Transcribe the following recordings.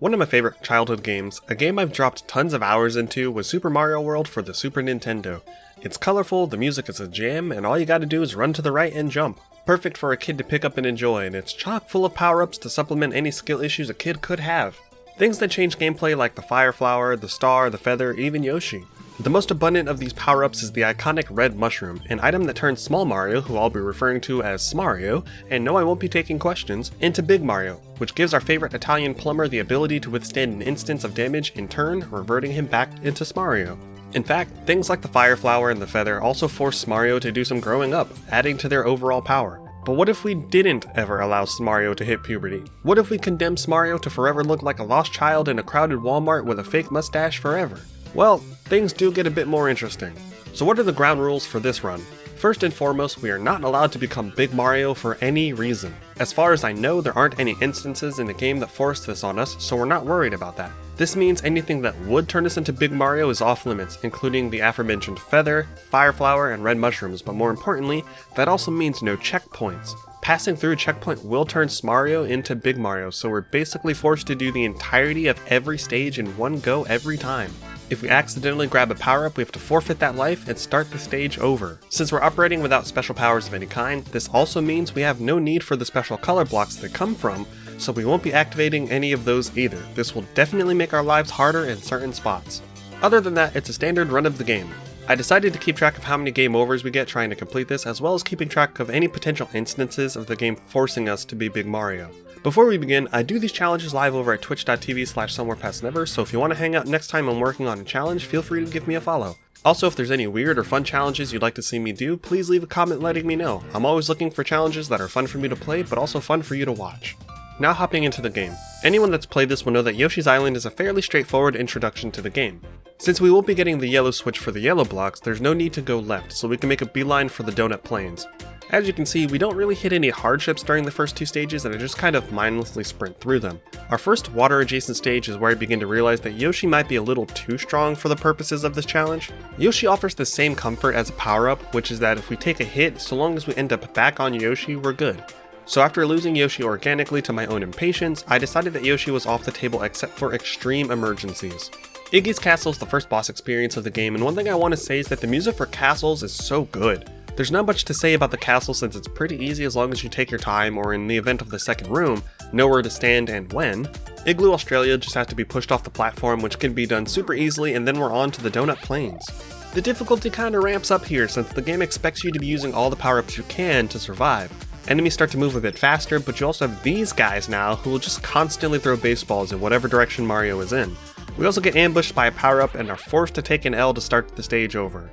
One of my favorite childhood games, a game I've dropped tons of hours into, was Super Mario World for the Super Nintendo. It's colorful, the music is a jam, and all you gotta do is run to the right and jump. Perfect for a kid to pick up and enjoy, and it's chock full of power-ups to supplement any skill issues a kid could have. Things that change gameplay like the Fire Flower, the Star, the Feather, even Yoshi. The most abundant of these power-ups is the iconic Red Mushroom, an item that turns Small Mario, who I'll be referring to as Smario, and no I won't be taking questions, into Big Mario, which gives our favorite Italian plumber the ability to withstand an instance of damage, in turn reverting him back into Smario. In fact, things like the Fire Flower and the Feather also force Smario to do some growing up, adding to their overall power. But what if we didn't ever allow Smario to hit puberty? What if we condemned Smario to forever look like a lost child in a crowded Walmart with a fake mustache forever? Well, things do get a bit more interesting. So what are the ground rules for this run? First and foremost, we are not allowed to become Big Mario for any reason. As far as I know, there aren't any instances in the game that force this on us, so we're not worried about that. This means anything that would turn us into Big Mario is off limits, including the aforementioned Feather, Fire Flower, and Red Mushrooms, but more importantly, that also means no checkpoints. Passing through a checkpoint will turn Smario into Big Mario, so we're basically forced to do the entirety of every stage in one go every time. If we accidentally grab a power-up, we have to forfeit that life and start the stage over. Since we're operating without special powers of any kind, this also means we have no need for the special color blocks they come from, so we won't be activating any of those either. This will definitely make our lives harder in certain spots. Other than that, it's a standard run of the game. I decided to keep track of how many game overs we get trying to complete this, as well as keeping track of any potential instances of the game forcing us to be Big Mario. Before we begin, I do these challenges live over at twitch.tv/somewherepastnever, so if you want to hang out next time I'm working on a challenge, feel free to give me a follow. Also, if there's any weird or fun challenges you'd like to see me do, please leave a comment letting me know. I'm always looking for challenges that are fun for me to play, but also fun for you to watch. Now hopping into the game. Anyone that's played this will know that Yoshi's Island is a fairly straightforward introduction to the game. Since we won't be getting the yellow switch for the yellow blocks, there's no need to go left, so we can make a beeline for the donut plains. As you can see, we don't really hit any hardships during the first two stages and I just kind of mindlessly sprint through them. Our first water adjacent stage is where I begin to realize that Yoshi might be a little too strong for the purposes of this challenge. Yoshi offers the same comfort as a power-up, which is that if we take a hit, so long as we end up back on Yoshi, we're good. So after losing Yoshi organically to my own impatience, I decided that Yoshi was off the table except for extreme emergencies. Iggy's Castle is the first boss experience of the game, and one thing I want to say is that the music for castles is so good. There's not much to say about the castle since it's pretty easy as long as you take your time, or in the event of the second room, know where to stand and when. Igloo Australia just has to be pushed off the platform, which can be done super easily, and then we're on to the donut plains. The difficulty kinda ramps up here since the game expects you to be using all the power-ups you can to survive. Enemies start to move a bit faster, but you also have these guys now who will just constantly throw baseballs in whatever direction Mario is in. We also get ambushed by a power-up and are forced to take an L to start the stage over.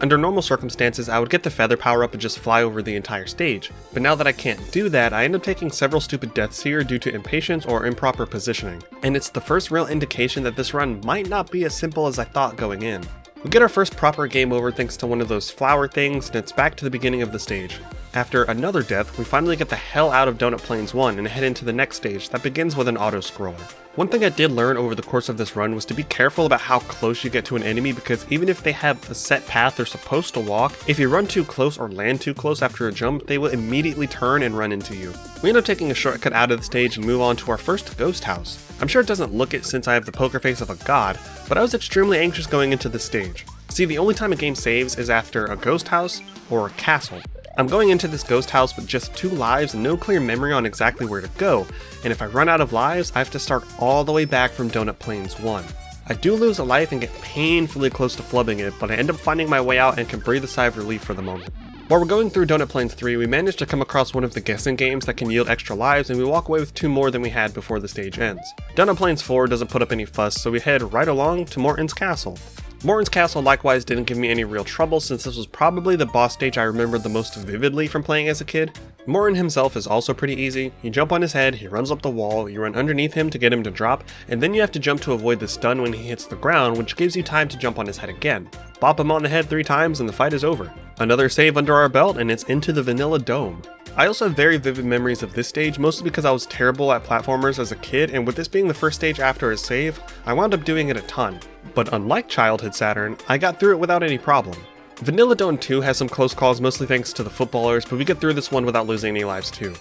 Under normal circumstances, I would get the Feather power-up and just fly over the entire stage, but now that I can't do that, I end up taking several stupid deaths here due to impatience or improper positioning. And it's the first real indication that this run might not be as simple as I thought going in. We get our first proper game over thanks to one of those flower things, and it's back to the beginning of the stage. After another death, we finally get the hell out of Donut Plains 1 and head into the next stage that begins with an auto-scroller. One thing I did learn over the course of this run was to be careful about how close you get to an enemy, because even if they have a set path they're supposed to walk, if you run too close or land too close after a jump, they will immediately turn and run into you. We end up taking a shortcut out of the stage and move on to our first ghost house. I'm sure it doesn't look it since I have the poker face of a god, but I was extremely anxious going into this stage. See, the only time a game saves is after a ghost house or a castle. I'm going into this ghost house with just 2 lives and no clear memory on exactly where to go, and if I run out of lives, I have to start all the way back from Donut Plains 1. I do lose a life and get painfully close to flubbing it, but I end up finding my way out and can breathe a sigh of relief for the moment. While we're going through Donut Plains 3, we manage to come across one of the guessing games that can yield extra lives, and we walk away with 2 more than we had before the stage ends. Donut Plains 4 doesn't put up any fuss, so we head right along to Morton's Castle. Morton's Castle likewise didn't give me any real trouble since this was probably the boss stage I remembered the most vividly from playing as a kid. Morton himself is also pretty easy. You jump on his head, he runs up the wall, you run underneath him to get him to drop, and then you have to jump to avoid the stun when he hits the ground, which gives you time to jump on his head again. Bop him on the head 3 times and the fight is over. Another save under our belt and it's into the vanilla dome. I also have very vivid memories of this stage, mostly because I was terrible at platformers as a kid, and with this being the first stage after a save, I wound up doing it a ton. But unlike childhood Saturn, I got through it without any problem. Vanilla Dome 2 has some close calls, mostly thanks to the footballers, but we get through this one without losing any lives too.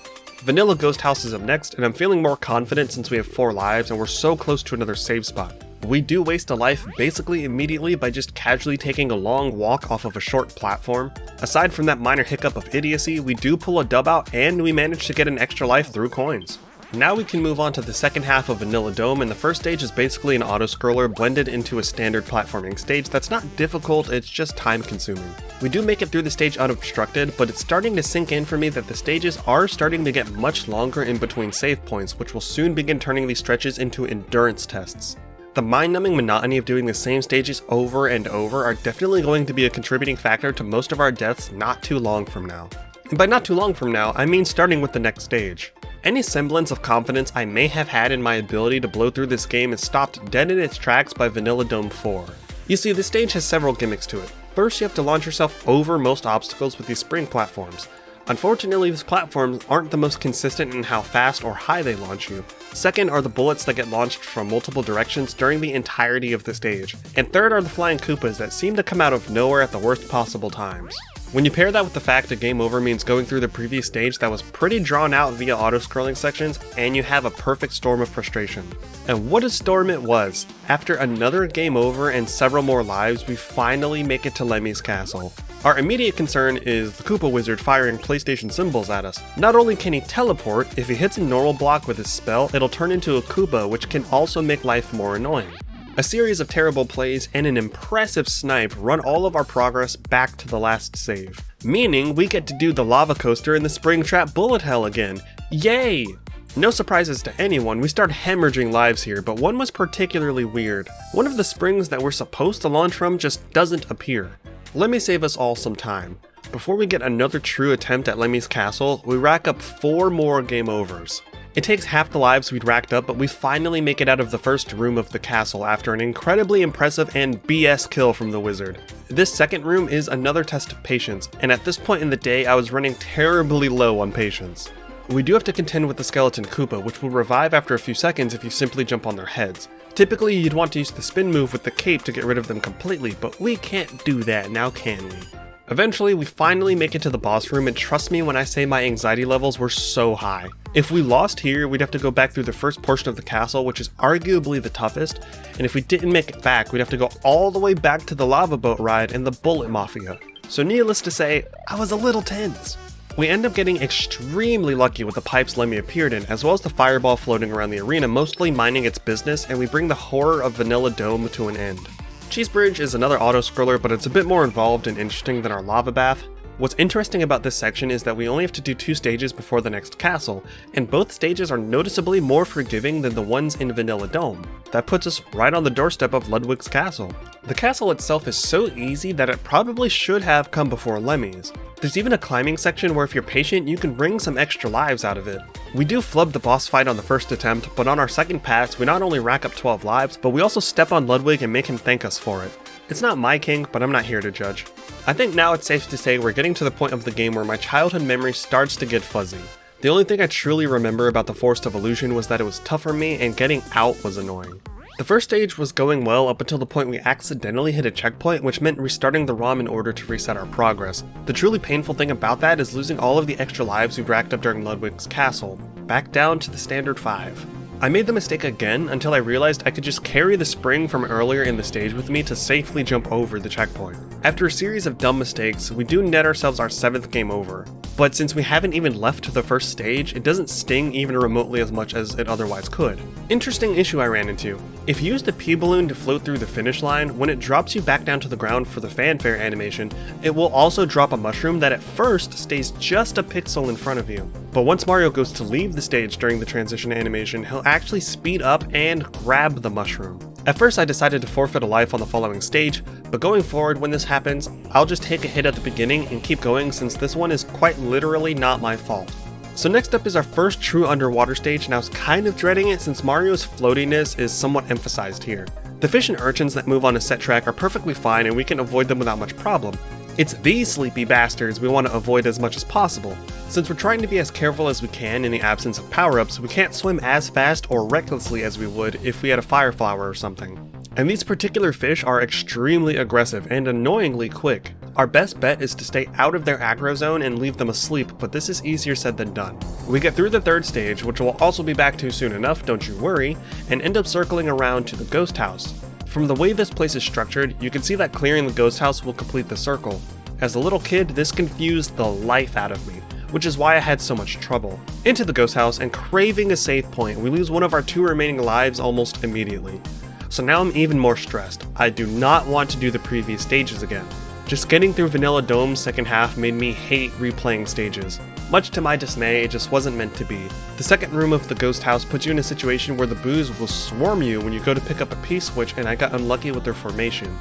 Vanilla Ghost House is up next, and I'm feeling more confident since we have 4 lives and we're so close to another save spot. We do waste a life basically immediately by just casually taking a long walk off of a short platform. Aside from that minor hiccup of idiocy, we do pull a dub out and we manage to get an extra life through coins. Now we can move on to the second half of Vanilla Dome, and the first stage is basically an auto-scroller blended into a standard platforming stage that's not difficult, it's just time consuming. We do make it through the stage unobstructed, but it's starting to sink in for me that the stages are starting to get much longer in between save points, which will soon begin turning these stretches into endurance tests. The mind-numbing monotony of doing the same stages over and over are definitely going to be a contributing factor to most of our deaths not too long from now. And by not too long from now, I mean starting with the next stage. Any semblance of confidence I may have had in my ability to blow through this game is stopped dead in its tracks by Vanilla Dome 4. You see, this stage has several gimmicks to it. First, you have to launch yourself over most obstacles with these spring platforms. Unfortunately, these platforms aren't the most consistent in how fast or high they launch you. Second are the bullets that get launched from multiple directions during the entirety of the stage. And third are the flying Koopas that seem to come out of nowhere at the worst possible times. When you pair that with the fact that game over means going through the previous stage that was pretty drawn out via auto-scrolling sections, and you have a perfect storm of frustration. And what a storm it was! After another game over and several more lives, we finally make it to Lemmy's castle. Our immediate concern is the Koopa Wizard firing PlayStation symbols at us. Not only can he teleport, if he hits a normal block with his spell, it'll turn into a Koopa, which can also make life more annoying. A series of terrible plays and an impressive snipe run all of our progress back to the last save. Meaning we get to do the lava coaster in the Springtrap bullet hell again. Yay! No surprises to anyone, we start hemorrhaging lives here, but one was particularly weird. One of the springs that we're supposed to launch from just doesn't appear. Let me save us all some time. Before we get another true attempt at Lemmy's castle, we rack up 4 more game overs. It takes half the lives we'd racked up, but we finally make it out of the first room of the castle after an incredibly impressive and BS kill from the wizard. This second room is another test of patience, and at this point in the day I was running terribly low on patience. We do have to contend with the skeleton Koopa, which will revive after a few seconds if you simply jump on their heads. Typically you'd want to use the spin move with the cape to get rid of them completely, but we can't do that now, can we? Eventually, we finally make it to the boss room, and trust me when I say my anxiety levels were so high. If we lost here, we'd have to go back through the first portion of the castle, which is arguably the toughest, and if we didn't make it back, we'd have to go all the way back to the lava boat ride and the bullet mafia. So needless to say, I was a little tense. We end up getting extremely lucky with the pipes Lemmy appeared in, as well as the fireball floating around the arena, mostly minding its business, and we bring the horror of Vanilla Dome to an end. Cheese Bridge is another auto-scroller, but it's a bit more involved and interesting than our lava bath. What's interesting about this section is that we only have to do 2 stages before the next castle, and both stages are noticeably more forgiving than the ones in Vanilla Dome. That puts us right on the doorstep of Ludwig's castle. The castle itself is so easy that it probably should have come before Lemmy's. There's even a climbing section where if you're patient, you can wring some extra lives out of it. We do flub the boss fight on the first attempt, but on our second pass, we not only rack up 12 lives, but we also step on Ludwig and make him thank us for it. It's not my king, but I'm not here to judge. I think now it's safe to say we're getting to the point of the game where my childhood memory starts to get fuzzy. The only thing I truly remember about the Forest of Illusion was that it was tough for me and getting out was annoying. The first stage was going well up until the point we accidentally hit a checkpoint, which meant restarting the ROM in order to reset our progress. The truly painful thing about that is losing all of the extra lives we racked up during Ludwig's castle, back down to the standard 5. I made the mistake again until I realized I could just carry the spring from earlier in the stage with me to safely jump over the checkpoint. After a series of dumb mistakes, we do net ourselves our 7th game over. But since we haven't even left the first stage, it doesn't sting even remotely as much as it otherwise could. Interesting issue I ran into. If you use the P-balloon to float through the finish line, when it drops you back down to the ground for the fanfare animation, it will also drop a mushroom that at first stays just a pixel in front of you. But once Mario goes to leave the stage during the transition animation, he'll actually speed up and grab the mushroom. At first I decided to forfeit a life on the following stage, but going forward when this happens, I'll just take a hit at the beginning and keep going since this one is quite literally not my fault. So next up is our first true underwater stage, and I was kind of dreading it since Mario's floatiness is somewhat emphasized here. The fish and urchins that move on a set track are perfectly fine and we can avoid them without much problem. It's these sleepy bastards we want to avoid as much as possible. Since we're trying to be as careful as we can in the absence of power-ups, we can't swim as fast or recklessly as we would if we had a fire flower or something. And these particular fish are extremely aggressive and annoyingly quick. Our best bet is to stay out of their aggro zone and leave them asleep, but this is easier said than done. We get through the third stage, which we'll also be back to soon enough, don't you worry, and end up circling around to the ghost house. From the way this place is structured, you can see that clearing the ghost house will complete the circle. As a little kid, this confused the life out of me, which is why I had so much trouble. Into the ghost house, and craving a save point, we lose one of our 2 remaining lives almost immediately. So now I'm even more stressed. I do not want to do the previous stages again. Just getting through Vanilla Dome's second half made me hate replaying stages. Much to my dismay, it just wasn't meant to be. The second room of the ghost house puts you in a situation where the boos will swarm you when you go to pick up a P-switch, and I got unlucky with their formation.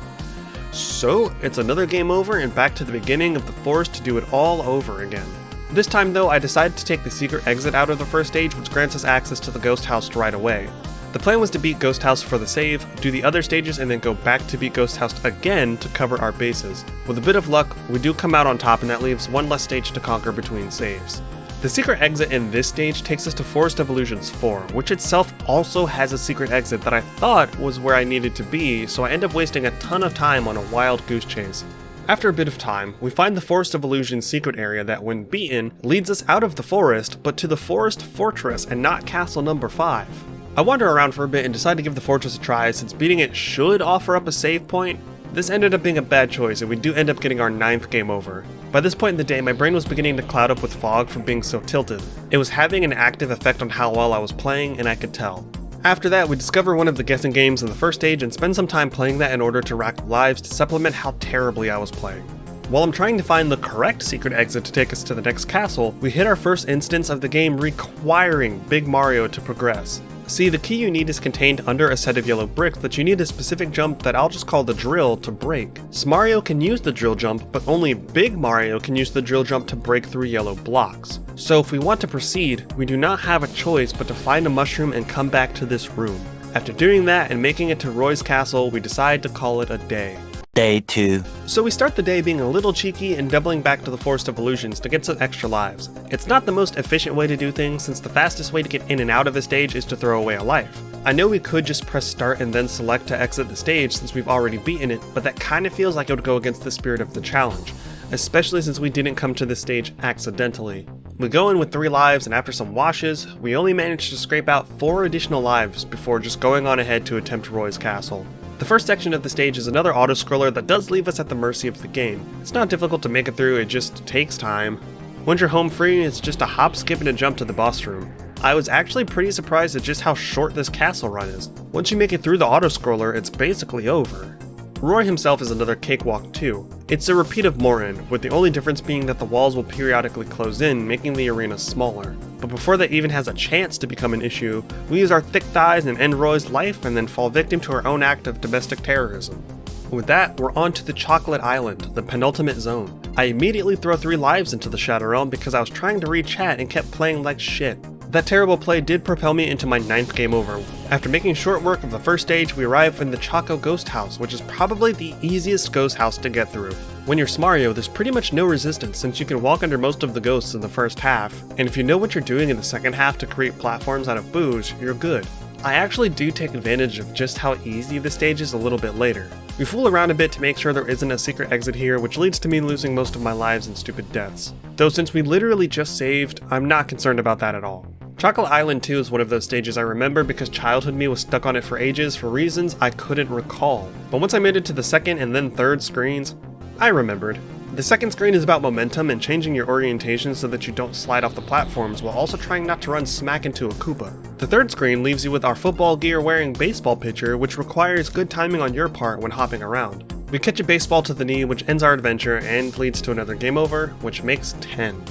So, it's another game over and back to the beginning of the forest to do it all over again. This time though, I decided to take the secret exit out of the first stage, which grants us access to the ghost house right away. The plan was to beat Ghost House for the save, do the other stages, and then go back to beat Ghost House again to cover our bases. With a bit of luck, we do come out on top, and that leaves one less stage to conquer between saves. The secret exit in this stage takes us to Forest of Illusions 4, which itself also has a secret exit that I thought was where I needed to be, so I end up wasting a ton of time on a wild goose chase. After a bit of time, we find the Forest of Illusions secret area that, when beaten, leads us out of the forest, but to the Forest Fortress and not Castle number 5. I wander around for a bit and decide to give the fortress a try, since beating it should offer up a save point. This ended up being a bad choice, and we do end up getting our 9th game over. By this point in the day, my brain was beginning to cloud up with fog from being so tilted. It was having an active effect on how well I was playing, and I could tell. After that, we discover one of the guessing games in the first stage and spend some time playing that in order to rack up lives to supplement how terribly I was playing. While I'm trying to find the correct secret exit to take us to the next castle, we hit our first instance of the game requiring Big Mario to progress. See, the key you need is contained under a set of yellow bricks that you need a specific jump that I'll just call the drill to break. Mario can use the drill jump, but only Big Mario can use the drill jump to break through yellow blocks. So if we want to proceed, we do not have a choice but to find a mushroom and come back to this room. After doing that and making it to Roy's castle, we decide to call it a day. Day 2. So we start the day being a little cheeky and doubling back to the Forest of Illusions to get some extra lives. It's not the most efficient way to do things, since the fastest way to get in and out of a stage is to throw away a life. I know we could just press start and then select to exit the stage since we've already beaten it, but that kinda feels like it would go against the spirit of the challenge, especially since we didn't come to this stage accidentally. We go in with 3 lives, and after some washes, we only manage to scrape out 4 additional lives before just going on ahead to attempt Roy's castle. The first section of the stage is another auto-scroller that does leave us at the mercy of the game. It's not difficult to make it through, it just takes time. Once you're home free, it's just a hop, skip, and a jump to the boss room. I was actually pretty surprised at just how short this castle run is. Once you make it through the auto-scroller, it's basically over. Roy himself is another cakewalk too. It's a repeat of Morin, with the only difference being that the walls will periodically close in, making the arena smaller. But before that even has a chance to become an issue, we use our thick thighs and end Roy's life and then fall victim to our own act of domestic terrorism. With that, we're on to the Chocolate Island, the penultimate zone. I immediately throw 3 lives into the Shadow Realm because I was trying to read chat and kept playing like shit. That terrible play did propel me into my 9th game over. After making short work of the first stage, we arrive in the Choco Ghost House, which is probably the easiest ghost house to get through. When you're Smario, there's pretty much no resistance since you can walk under most of the ghosts in the first half, and if you know what you're doing in the second half to create platforms out of boos, you're good. I actually do take advantage of just how easy the stage is a little bit later. We fool around a bit to make sure there isn't a secret exit here, which leads to me losing most of my lives in stupid deaths. Though since we literally just saved, I'm not concerned about that at all. Chocolate Island 2 is one of those stages I remember because childhood me was stuck on it for ages for reasons I couldn't recall. But once I made it to the second and then third screens, I remembered. The second screen is about momentum and changing your orientation so that you don't slide off the platforms while also trying not to run smack into a Koopa. The third screen leaves you with our football gear wearing baseball pitcher, which requires good timing on your part when hopping around. We catch a baseball to the knee, which ends our adventure and leads to another game over, which makes 10.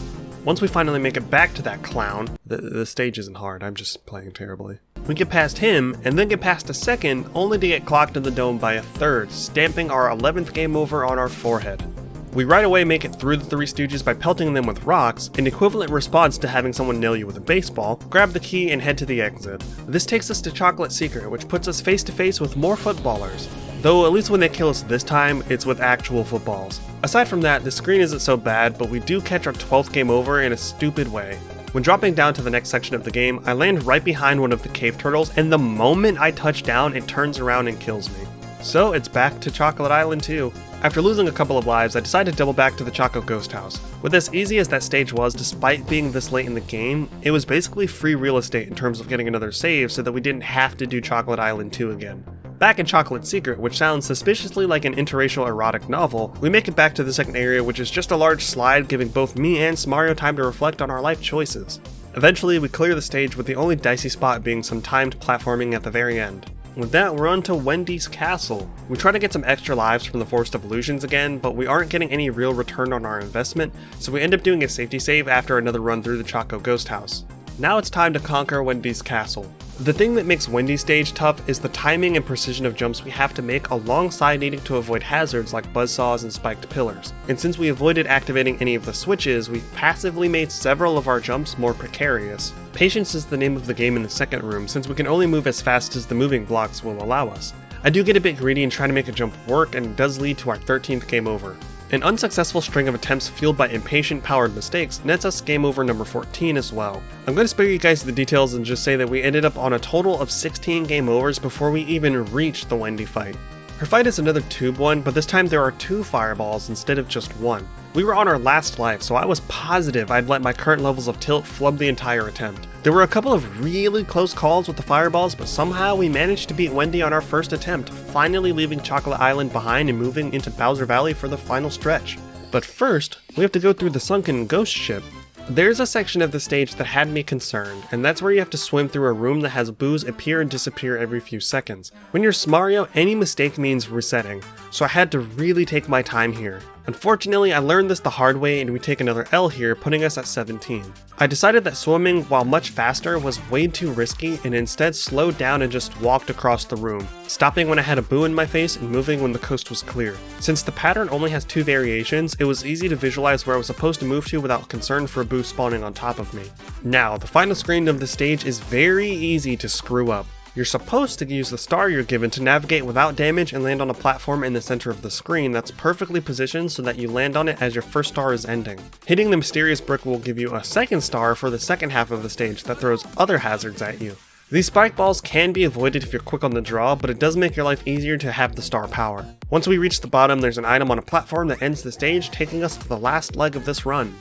Once we finally make it back to that clown, the stage isn't hard, I'm just playing terribly. We get past him, and then get past a second, only to get clocked in the dome by a third, stamping our 11th game over on our forehead. We right away make it through the 3 Stooges by pelting them with rocks, an equivalent response to having someone nail you with a baseball, grab the key and head to the exit. This takes us to Chocolate Secret, which puts us face to face with more footballers. Though at least when they kill us this time, it's with actual footballs. Aside from that, the screen isn't so bad, but we do catch our 12th game over in a stupid way. When dropping down to the next section of the game, I land right behind one of the cave turtles, and the moment I touch down, it turns around and kills me. So it's back to Chocolate Island 2. After losing a couple of lives, I decided to double back to the Choco Ghost House. With as easy as that stage was, despite being this late in the game, it was basically free real estate in terms of getting another save so that we didn't have to do Chocolate Island 2 again. Back in Chocolate Secret, which sounds suspiciously like an interracial erotic novel, we make it back to the second area, which is just a large slide giving both me and Mario time to reflect on our life choices. Eventually, we clear the stage with the only dicey spot being some timed platforming at the very end. With that, we're on to Wendy's Castle. We try to get some extra lives from the Forest of Illusions again, but we aren't getting any real return on our investment, so we end up doing a safety save after another run through the Choco Ghost House. Now it's time to conquer Wendy's Castle. The thing that makes Wendy's stage tough is the timing and precision of jumps we have to make alongside needing to avoid hazards like buzzsaws and spiked pillars. And since we avoided activating any of the switches, we've passively made several of our jumps more precarious. Patience is the name of the game in the second room, since we can only move as fast as the moving blocks will allow us. I do get a bit greedy and try to make a jump work, and it does lead to our 13th game over. An unsuccessful string of attempts fueled by impatient powered mistakes nets us game over number 14 as well. I'm going to spare you guys the details and just say that we ended up on a total of 16 game overs before we even reached the Wendy fight. Her fight is another tube one, but this time there are 2 fireballs instead of just 1. We were on our last life, so I was positive I'd let my current levels of tilt flub the entire attempt. There were a couple of really close calls with the fireballs, but somehow we managed to beat Wendy on our first attempt, finally leaving Chocolate Island behind and moving into Bowser Valley for the final stretch. But first, we have to go through the sunken ghost ship. There's a section of the stage that had me concerned, and that's where you have to swim through a room that has boos appear and disappear every few seconds. When you're Mario, any mistake means resetting, so I had to really take my time here. Unfortunately, I learned this the hard way and we take another L here, putting us at 17. I decided that swimming, while much faster, was way too risky and instead slowed down and just walked across the room, stopping when I had a boo in my face and moving when the coast was clear. Since the pattern only has 2 variations, it was easy to visualize where I was supposed to move to without concern for a boo spawning on top of me. Now, the final screen of the stage is very easy to screw up. You're supposed to use the star you're given to navigate without damage and land on a platform in the center of the screen that's perfectly positioned so that you land on it as your first star is ending. Hitting the mysterious brick will give you a second star for the second half of the stage that throws other hazards at you. These spike balls can be avoided if you're quick on the draw, but it does make your life easier to have the star power. Once we reach the bottom, there's an item on a platform that ends the stage, taking us to the last leg of this run.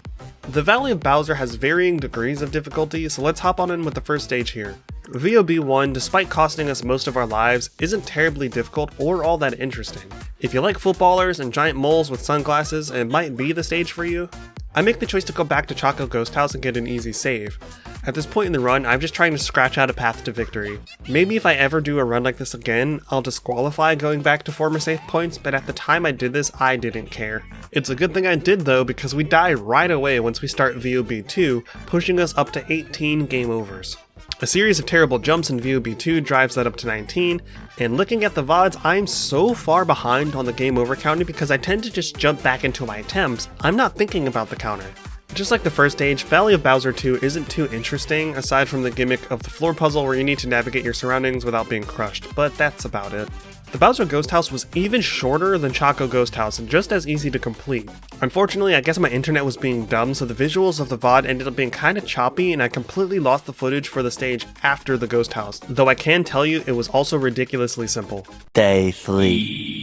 The Valley of Bowser has varying degrees of difficulty, so let's hop on in with the first stage here. VOB 1, despite costing us most of our lives, isn't terribly difficult or all that interesting. If you like footballers and giant moles with sunglasses, it might be the stage for you. I make the choice to go back to Choco Ghost House and get an easy save. At this point in the run, I'm just trying to scratch out a path to victory. Maybe if I ever do a run like this again, I'll disqualify going back to former save points, but at the time I did this, I didn't care. It's a good thing I did though, because we die right away once we start VOB 2, pushing us up to 18 game overs. A series of terrible jumps in VOB 2 drives that up to 19, and looking at the VODs, I'm so far behind on the game over counter because I tend to just jump back into my attempts. I'm not thinking about the counter. Just like the first stage, Valley of Bowser 2 isn't too interesting aside from the gimmick of the floor puzzle where you need to navigate your surroundings without being crushed, but that's about it. The Bowser Ghost House was even shorter than Choco Ghost House and just as easy to complete. Unfortunately, I guess my internet was being dumb, so the visuals of the VOD ended up being kinda choppy and I completely lost the footage for the stage after the Ghost House, though I can tell you it was also ridiculously simple. Day 3.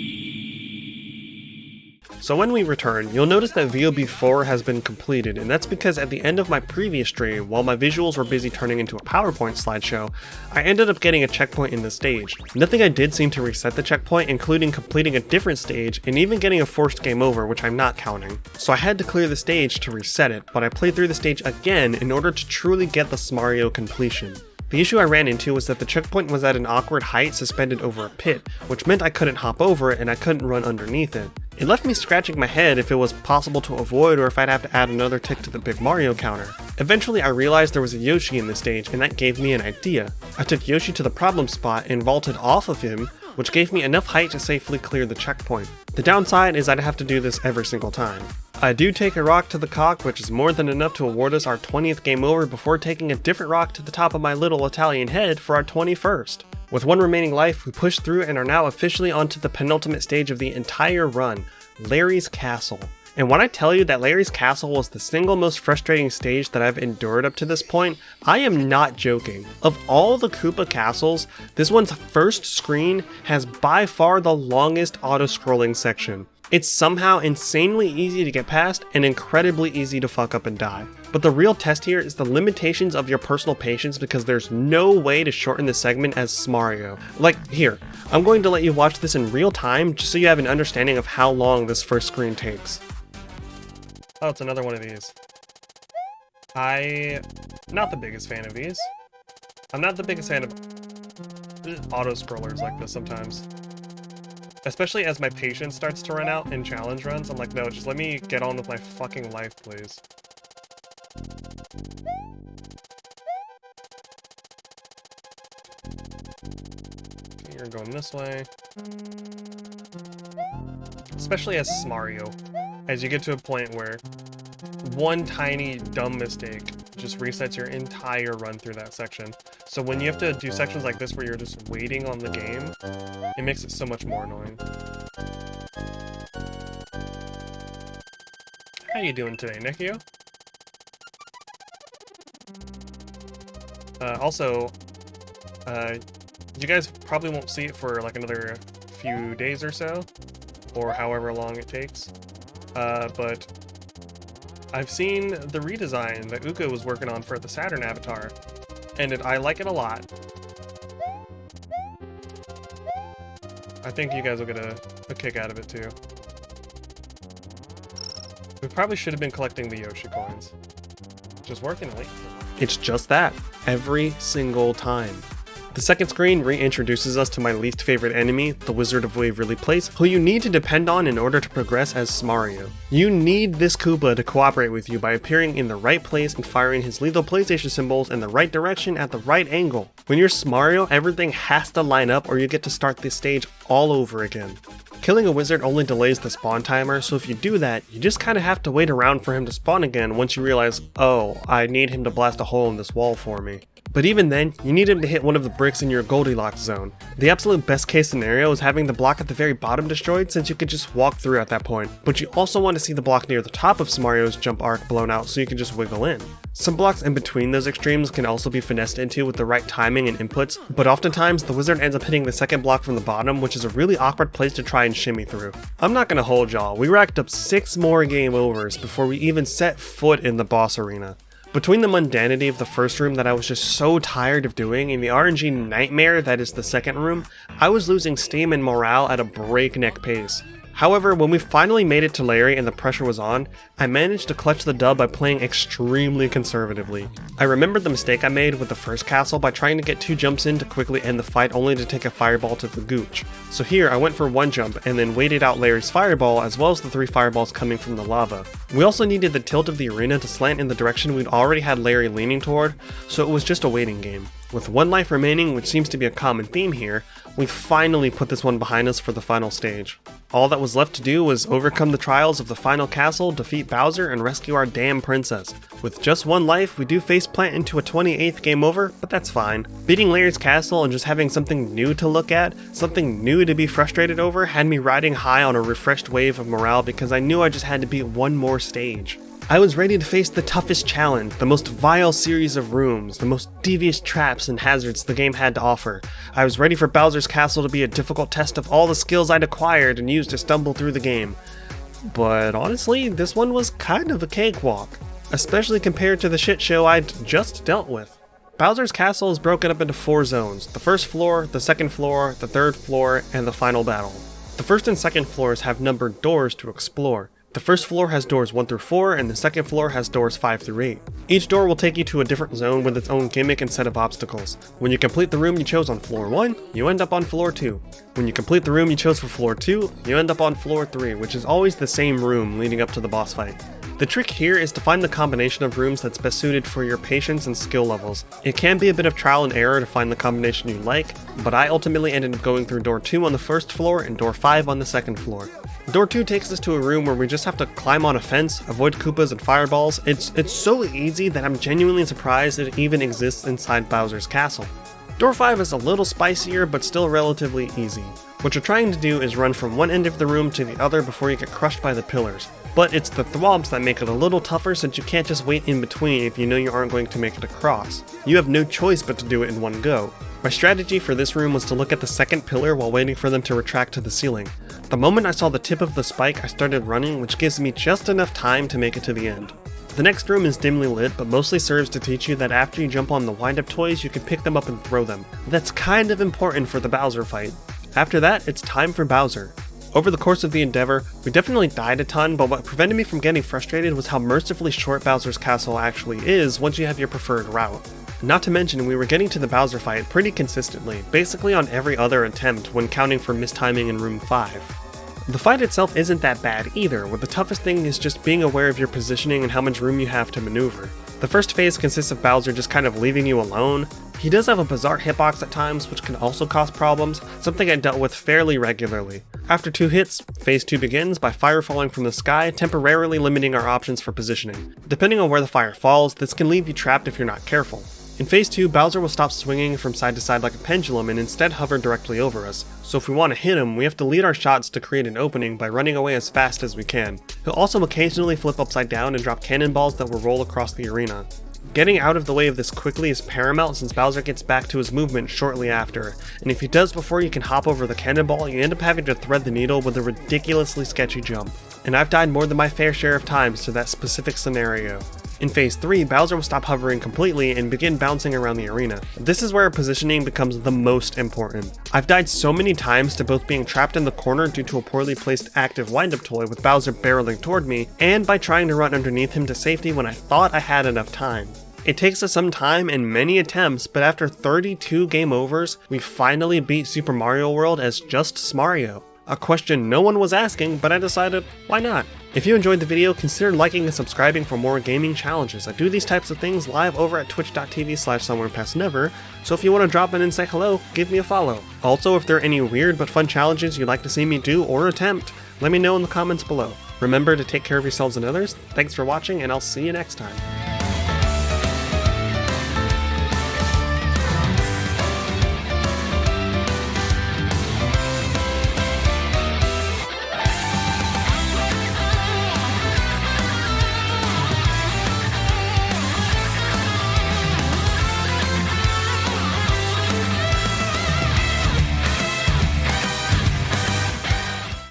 So when we return, you'll notice that VOB 4 has been completed, and that's because at the end of my previous stream, while my visuals were busy turning into a PowerPoint slideshow, I ended up getting a checkpoint in the stage. Nothing I did seemed to reset the checkpoint, including completing a different stage and even getting a forced game over, which I'm not counting. So I had to clear the stage to reset it, but I played through the stage again in order to truly get the Smario completion. The issue I ran into was that the checkpoint was at an awkward height suspended over a pit, which meant I couldn't hop over it and I couldn't run underneath it. It left me scratching my head if it was possible to avoid or if I'd have to add another tick to the Big Mario counter. Eventually I realized there was a Yoshi in the stage and that gave me an idea. I took Yoshi to the problem spot and vaulted off of him, which gave me enough height to safely clear the checkpoint. The downside is I'd have to do this every single time. I do take a rock to the cock, which is more than enough to award us our 20th game over before taking a different rock to the top of my little Italian head for our 21st. With one remaining life, we push through and are now officially onto the penultimate stage of the entire run, Larry's Castle. And when I tell you that Larry's Castle was the single most frustrating stage that I've endured up to this point, I am not joking. Of all the Koopa castles, this one's first screen has by far the longest auto-scrolling section. It's somehow insanely easy to get past and incredibly easy to fuck up and die. But the real test here is the limitations of your personal patience, because there's no way to shorten the segment as Smario. Like, here, I'm going to let you watch this in real time just so you have an understanding of how long this first screen takes. Oh, it's another one of these. I'm not the biggest fan of these. I'm not the biggest fan of auto-scrollers like this sometimes. Especially as my patience starts to run out in challenge runs, I'm like, no, just let me get on with my fucking life, please. Okay, you're going this way. Especially as Mario, as you get to a point where one tiny dumb mistake just resets your entire run through that section. So when you have to do sections like this where you're just waiting on the game, it makes it so much more annoying. How you doing today, Nikio? Also, you guys probably won't see it for like another few days or so, or however long it takes, but I've seen the redesign that Uko was working on for the Saturn avatar, and I like it a lot. I think you guys will get a kick out of it too. We probably should have been collecting the Yoshi coins. Just working late. It's just that, every single time. The second screen reintroduces us to my least favorite enemy, the Wizard of Waverly Place, who you need to depend on in order to progress as Smario. You need this Koopa to cooperate with you by appearing in the right place and firing his lethal PlayStation symbols in the right direction at the right angle. When you're Smario, everything has to line up or you get to start this stage all over again. Killing a wizard only delays the spawn timer, so if you do that, you just kinda have to wait around for him to spawn again once you realize, oh, I need him to blast a hole in this wall for me. But even then, you need him to hit one of the bricks in your Goldilocks zone. The absolute best case scenario is having the block at the very bottom destroyed, since you could just walk through at that point. But you also want to see the block near the top of Smario's jump arc blown out so you can just wiggle in. Some blocks in between those extremes can also be finessed into with the right timing and inputs, but oftentimes the wizard ends up hitting the second block from the bottom, which is a really awkward place to try and shimmy through. I'm not gonna hold y'all, we racked up 6 more game overs before we even set foot in the boss arena. Between the mundanity of the first room that I was just so tired of doing and the RNG nightmare that is the second room, I was losing steam and morale at a breakneck pace. However, when we finally made it to Larry and the pressure was on, I managed to clutch the dub by playing extremely conservatively. I remembered the mistake I made with the first castle by trying to get 2 jumps in to quickly end the fight only to take a fireball to the gooch. So here I went for 1 jump and then waited out Larry's fireball as well as the 3 fireballs coming from the lava. We also needed the tilt of the arena to slant in the direction we'd already had Larry leaning toward, so it was just a waiting game. With 1 life remaining, which seems to be a common theme here, we finally put this one behind us for the final stage. All that was left to do was overcome the trials of the final castle, defeat Bowser, and rescue our damn princess. With just 1 life, we do faceplant into a 28th game over, but that's fine. Beating Larry's castle and just having something new to look at, something new to be frustrated over, had me riding high on a refreshed wave of morale because I knew I just had to beat 1 more stage. I was ready to face the toughest challenge, the most vile series of rooms, the most devious traps and hazards the game had to offer. I was ready for Bowser's Castle to be a difficult test of all the skills I'd acquired and used to stumble through the game. But honestly, this one was kind of a cakewalk, especially compared to the shit show I'd just dealt with. Bowser's Castle is broken up into 4 zones: the first floor, the second floor, the third floor, and the final battle. The first and second floors have numbered doors to explore. The first floor has doors 1 through 4, and the second floor has doors 5 through 8. Each door will take you to a different zone with its own gimmick and set of obstacles. When you complete the room you chose on floor 1, you end up on floor 2. When you complete the room you chose for floor 2, you end up on floor 3, which is always the same room leading up to the boss fight. The trick here is to find the combination of rooms that's best suited for your patience and skill levels. It can be a bit of trial and error to find the combination you like, but I ultimately ended up going through door 2 on the first floor and door 5 on the second floor. Door 2 takes us to a room where we just have to climb on a fence, avoid Koopas and fireballs. It's so easy that I'm genuinely surprised it even exists inside Bowser's Castle. Door 5 is a little spicier, but still relatively easy. What you're trying to do is run from one end of the room to the other before you get crushed by the pillars. But it's the thwomps that make it a little tougher since you can't just wait in between if you know you aren't going to make it across. You have no choice but to do it in one go. My strategy for this room was to look at the second pillar while waiting for them to retract to the ceiling. The moment I saw the tip of the spike, I started running, which gives me just enough time to make it to the end. The next room is dimly lit, but mostly serves to teach you that after you jump on the wind-up toys, you can pick them up and throw them. That's kind of important for the Bowser fight. After that, it's time for Bowser. Over the course of the endeavor, we definitely died a ton, but what prevented me from getting frustrated was how mercifully short Bowser's castle actually is once you have your preferred route. Not to mention, we were getting to the Bowser fight pretty consistently, basically on every other attempt when counting for mistiming in room 5. The fight itself isn't that bad either, where the toughest thing is just being aware of your positioning and how much room you have to maneuver. The first phase consists of Bowser just kind of leaving you alone. He does have a bizarre hitbox at times, which can also cause problems, something I dealt with fairly regularly. After 2 hits, phase 2 begins by fire falling from the sky, temporarily limiting our options for positioning. Depending on where the fire falls, this can leave you trapped if you're not careful. In phase 2, Bowser will stop swinging from side to side like a pendulum and instead hover directly over us, so if we want to hit him, we have to lead our shots to create an opening by running away as fast as we can. He'll also occasionally flip upside down and drop cannonballs that will roll across the arena. Getting out of the way of this quickly is paramount since Bowser gets back to his movement shortly after, and if he does before you can hop over the cannonball, you end up having to thread the needle with a ridiculously sketchy jump. And I've died more than my fair share of times to that specific scenario. In phase 3, Bowser will stop hovering completely and begin bouncing around the arena. This is where our positioning becomes the most important. I've died so many times to both being trapped in the corner due to a poorly placed active wind-up toy with Bowser barreling toward me, and by trying to run underneath him to safety when I thought I had enough time. It takes us some time and many attempts, but after 32 game overs, we finally beat Super Mario World as just Smario. A question no one was asking, but I decided, why not? If you enjoyed the video, consider liking and subscribing for more gaming challenges. I do these types of things live over at twitch.tv/somewherepastnever, so if you want to drop in and say hello, give me a follow. Also, if there are any weird but fun challenges you'd like to see me do or attempt, let me know in the comments below. Remember to take care of yourselves and others. Thanks for watching, and I'll see you next time.